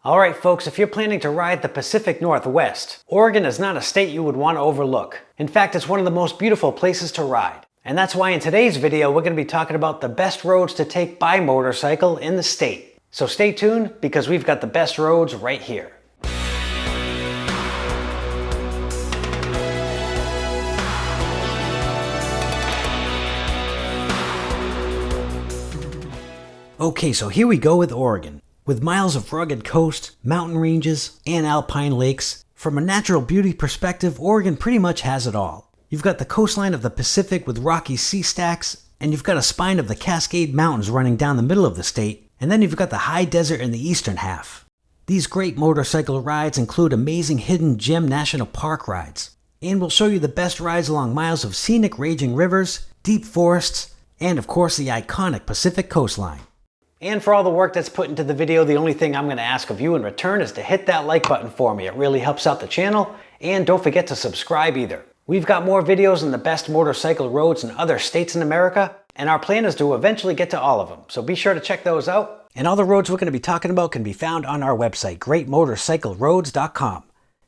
Alright folks, if you're planning to ride the Pacific Northwest, Oregon is not a state you would want to overlook. In fact, it's one of the most beautiful places to ride. And that's why in today's video we're going to be talking about the best roads to take by motorcycle in the state. So stay tuned because we've got the best roads right here. Okay, so here we go with Oregon. With miles of rugged coast, mountain ranges, and alpine lakes, from a natural beauty perspective, Oregon pretty much has it all. You've got the coastline of the Pacific with rocky sea stacks, and you've got a spine of the Cascade Mountains running down the middle of the state, and then you've got the high desert in the eastern half. These great motorcycle rides include amazing hidden gem national park rides, and we'll show you the best rides along miles of scenic raging rivers, deep forests, and of course the iconic Pacific coastline. And for all the work that's put into the video, the only thing I'm going to ask of you in return is to hit that like button for me. It really helps out the channel, and don't forget to subscribe either. We've got more videos on the best motorcycle roads in other states in America, and our plan is to eventually get to all of them, so be sure to check those out. And all the roads we're going to be talking about can be found on our website, greatmotorcycleroads.com.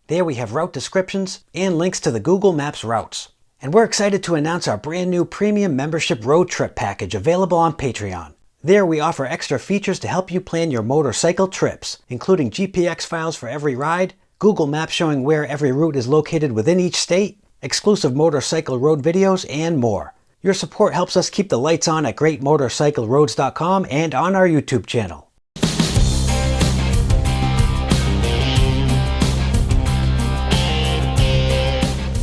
There we have route descriptions and links to the Google Maps routes. And we're excited to announce our brand new premium membership road trip package available on Patreon. There we offer extra features to help you plan your motorcycle trips, including GPX files for every ride, Google Maps showing where every route is located within each state, exclusive motorcycle road videos, and more. Your support helps us keep the lights on at greatmotorcycleroads.com and on our YouTube channel.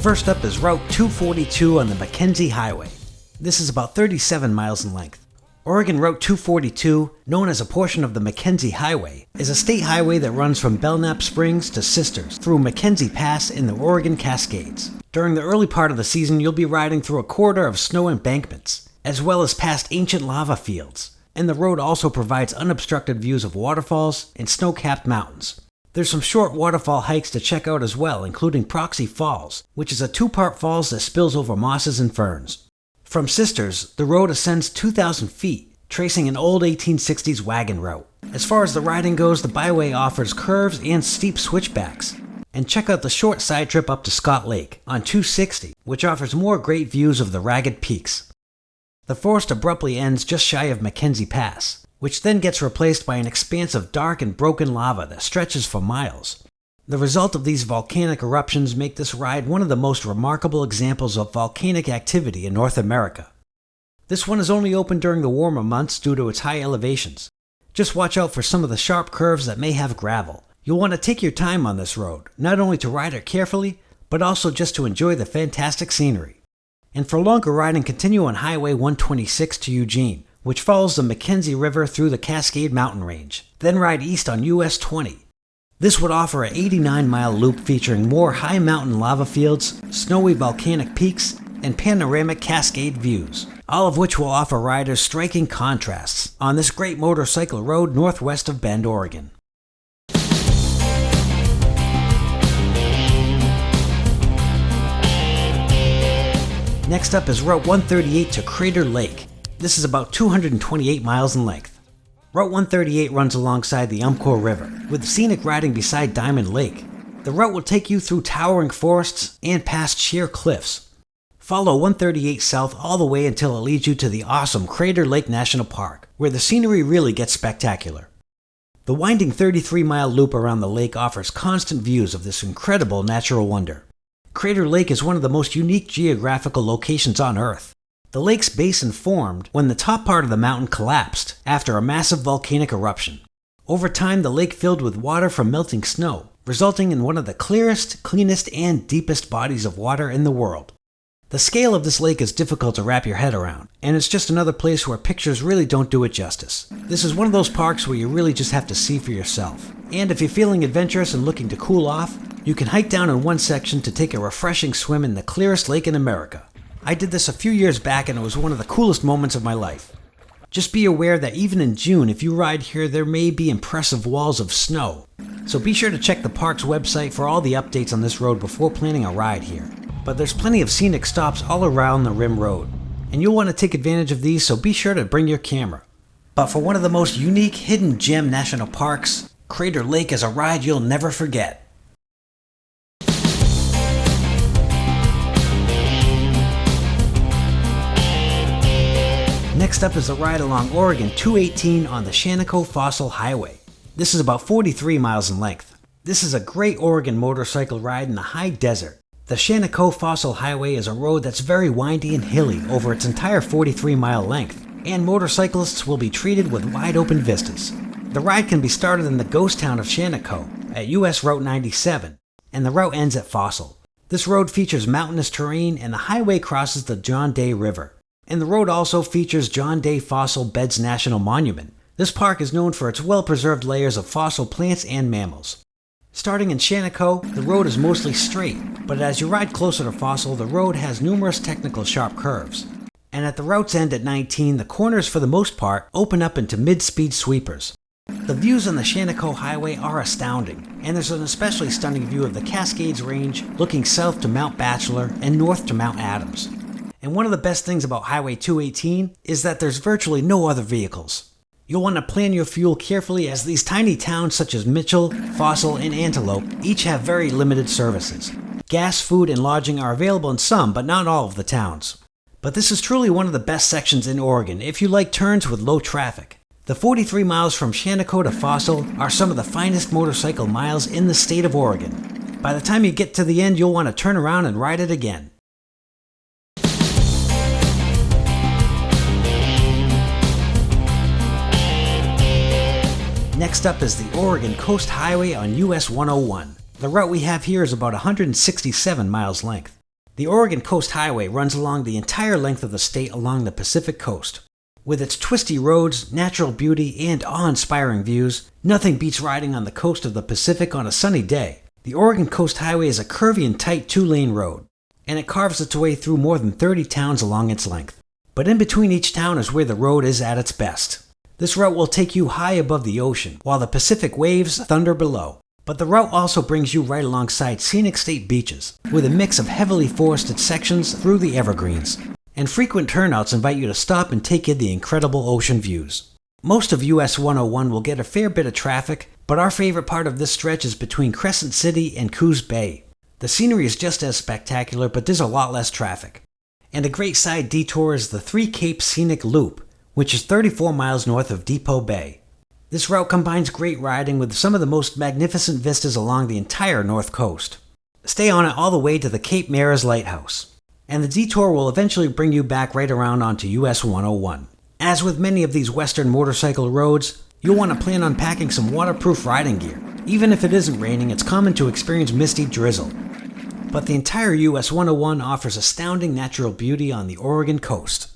First up is Route 242 on the McKenzie Highway. This is about 37 miles in length. Oregon Route 242, known as a portion of the McKenzie Highway, is a state highway that runs from Belknap Springs to Sisters through McKenzie Pass in the Oregon Cascades. During the early part of the season, you'll be riding through a corridor of snow embankments, as well as past ancient lava fields, and the road also provides unobstructed views of waterfalls and snow-capped mountains. There's some short waterfall hikes to check out as well, including Proxy Falls, which is a two-part falls that spills over mosses and ferns. From Sisters, the road ascends 2,000 feet, tracing an old 1860s wagon route. As far as the riding goes, the byway offers curves and steep switchbacks. And check out the short side trip up to Scott Lake on 260, which offers more great views of the ragged peaks. The forest abruptly ends just shy of McKenzie Pass, which then gets replaced by an expanse of dark and broken lava that stretches for miles. The result of these volcanic eruptions make this ride one of the most remarkable examples of volcanic activity in North America. This one is only open during the warmer months due to its high elevations. Just watch out for some of the sharp curves that may have gravel. You'll want to take your time on this road, not only to ride it carefully, but also just to enjoy the fantastic scenery. And for longer riding, continue on Highway 126 to Eugene, which follows the McKenzie River through the Cascade Mountain Range. Then ride east on US 20. This would offer an 89-mile loop featuring more high mountain lava fields, snowy volcanic peaks, and panoramic cascade views, all of which will offer riders striking contrasts on this great motorcycle road northwest of Bend, Oregon. Next up is Route 138 to Crater Lake. This is about 228 miles in length. Route 138 runs alongside the Umpqua River, with scenic riding beside Diamond Lake. The route will take you through towering forests and past sheer cliffs. Follow 138 south all the way until it leads you to the awesome Crater Lake National Park, where the scenery really gets spectacular. The winding 33-mile loop around the lake offers constant views of this incredible natural wonder. Crater Lake is one of the most unique geographical locations on Earth. The lake's basin formed when the top part of the mountain collapsed after a massive volcanic eruption. Over time, the lake filled with water from melting snow, resulting in one of the clearest, cleanest, and deepest bodies of water in the world. The scale of this lake is difficult to wrap your head around, and it's just another place where pictures really don't do it justice. This is one of those parks where you really just have to see for yourself. And if you're feeling adventurous and looking to cool off, you can hike down in one section to take a refreshing swim in the clearest lake in America. I did this a few years back and it was one of the coolest moments of my life. Just be aware that even in June, if you ride here, there may be impressive walls of snow. So be sure to check the park's website for all the updates on this road before planning a ride here. But there's plenty of scenic stops all around the Rim Road, and you'll want to take advantage of these, so be sure to bring your camera. But for one of the most unique hidden gem national parks, Crater Lake is a ride you'll never forget. Next up is a ride along Oregon 218 on the SHANIKO Fossil Highway. This is about 43 miles in length. This is a great Oregon motorcycle ride in the high desert. The SHANIKO Fossil Highway is a road that's very windy and hilly over its entire 43-mile length, and motorcyclists will be treated with wide-open vistas. The ride can be started in the ghost town of SHANIKO at US Route 97, and the route ends at Fossil. This road features mountainous terrain, and the highway crosses the John Day River. And the road also features John Day Fossil Beds National Monument. This park is known for its well-preserved layers of fossil plants and mammals. Starting in SHANIKO, the road is mostly straight, but as you ride closer to Fossil, the road has numerous technical sharp curves. And at the route's end at 19, the corners for the most part open up into mid-speed sweepers. The views on the SHANIKO Highway are astounding, and there's an especially stunning view of the Cascades Range looking south to Mount Bachelor and north to Mount Adams. And one of the best things about Highway 218 is that there's virtually no other vehicles. You'll want to plan your fuel carefully, as these tiny towns such as Mitchell, Fossil, and Antelope each have very limited services. Gas, food, and lodging are available in some, but not all of the towns. But this is truly one of the best sections in Oregon if you like turns with low traffic. The 43 miles from SHANIKO to Fossil are some of the finest motorcycle miles in the state of Oregon. By the time you get to the end, you'll want to turn around and ride it again. Next up is the Oregon Coast Highway on US 101. The route we have here is about 167 miles length. The Oregon Coast Highway runs along the entire length of the state along the Pacific coast. With its twisty roads, natural beauty, and awe-inspiring views, nothing beats riding on the coast of the Pacific on a sunny day. The Oregon Coast Highway is a curvy and tight two-lane road, and it carves its way through more than 30 towns along its length. But in between each town is where the road is at its best. This route will take you high above the ocean, while the Pacific waves thunder below. But the route also brings you right alongside scenic state beaches, with a mix of heavily forested sections through the evergreens. And frequent turnouts invite you to stop and take in the incredible ocean views. Most of US 101 will get a fair bit of traffic, but our favorite part of this stretch is between Crescent City and Coos Bay. The scenery is just as spectacular, but there's a lot less traffic. And a great side detour is the Three Capes Scenic Loop, which is 34 miles north of Depot Bay. This route combines great riding with some of the most magnificent vistas along the entire north coast. Stay on it all the way to the Cape Maras Lighthouse, and the detour will eventually bring you back right around onto US 101. As with many of these western motorcycle roads, you'll want to plan on packing some waterproof riding gear. Even if it isn't raining, it's common to experience misty drizzle. But the entire US 101 offers astounding natural beauty on the Oregon coast.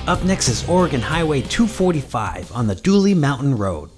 Up next is Oregon Highway 245 on the DOOLEY Mountain Road.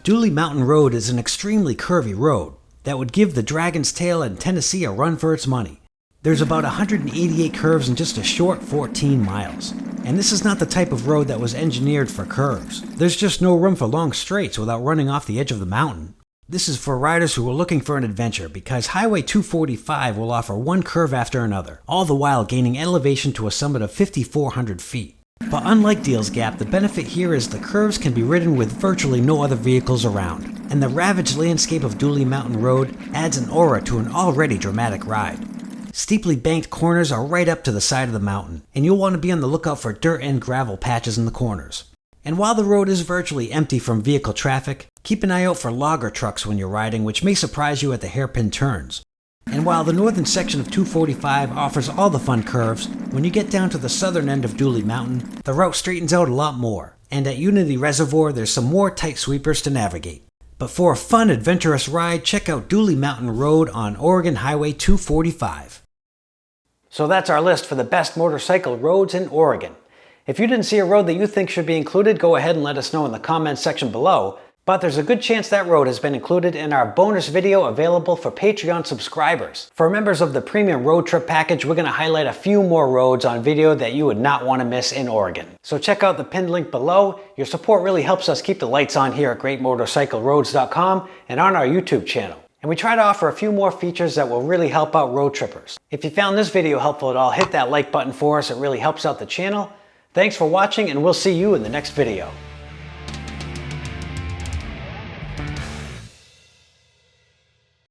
DOOLEY Mountain Road is an extremely curvy road that would give the Dragon's Tail and Tennessee a run for its money. There's about 188 curves in just a short 14 miles. And this is not the type of road that was engineered for curves. There's just no room for long straights without running off the edge of the mountain. This is for riders who are looking for an adventure, because Highway 245 will offer one curve after another, all the while gaining elevation to a summit of 5,400 feet. But unlike Deals Gap, the benefit here is the curves can be ridden with virtually no other vehicles around, and the ravaged landscape of DOOLEY Mountain Road adds an aura to an already dramatic ride. Steeply banked corners are right up to the side of the mountain, and you'll want to be on the lookout for dirt and gravel patches in the corners. And while the road is virtually empty from vehicle traffic, keep an eye out for logger trucks when you're riding, which may surprise you at the hairpin turns. And while the northern section of 245 offers all the fun curves, when you get down to the southern end of DOOLEY Mountain, the route straightens out a lot more. And at Unity Reservoir, there's some more tight sweepers to navigate. But for a fun, adventurous ride, check out DOOLEY Mountain Road on Oregon Highway 245. So that's our list for the best motorcycle roads in Oregon. If you didn't see a road that you think should be included, go ahead and let us know in the comments section below. But there's a good chance that road has been included in our bonus video available for Patreon subscribers. For members of the Premium Road Trip Package, we're going to highlight a few more roads on video that you would not want to miss in Oregon. So check out the pinned link below. Your support really helps us keep the lights on here at GreatMotorcycleRoads.com and on our YouTube channel. And we try to offer a few more features that will really help out road trippers. If you found this video helpful at all, hit that like button for us. It really helps out the channel. Thanks for watching, and we'll see you in the next video.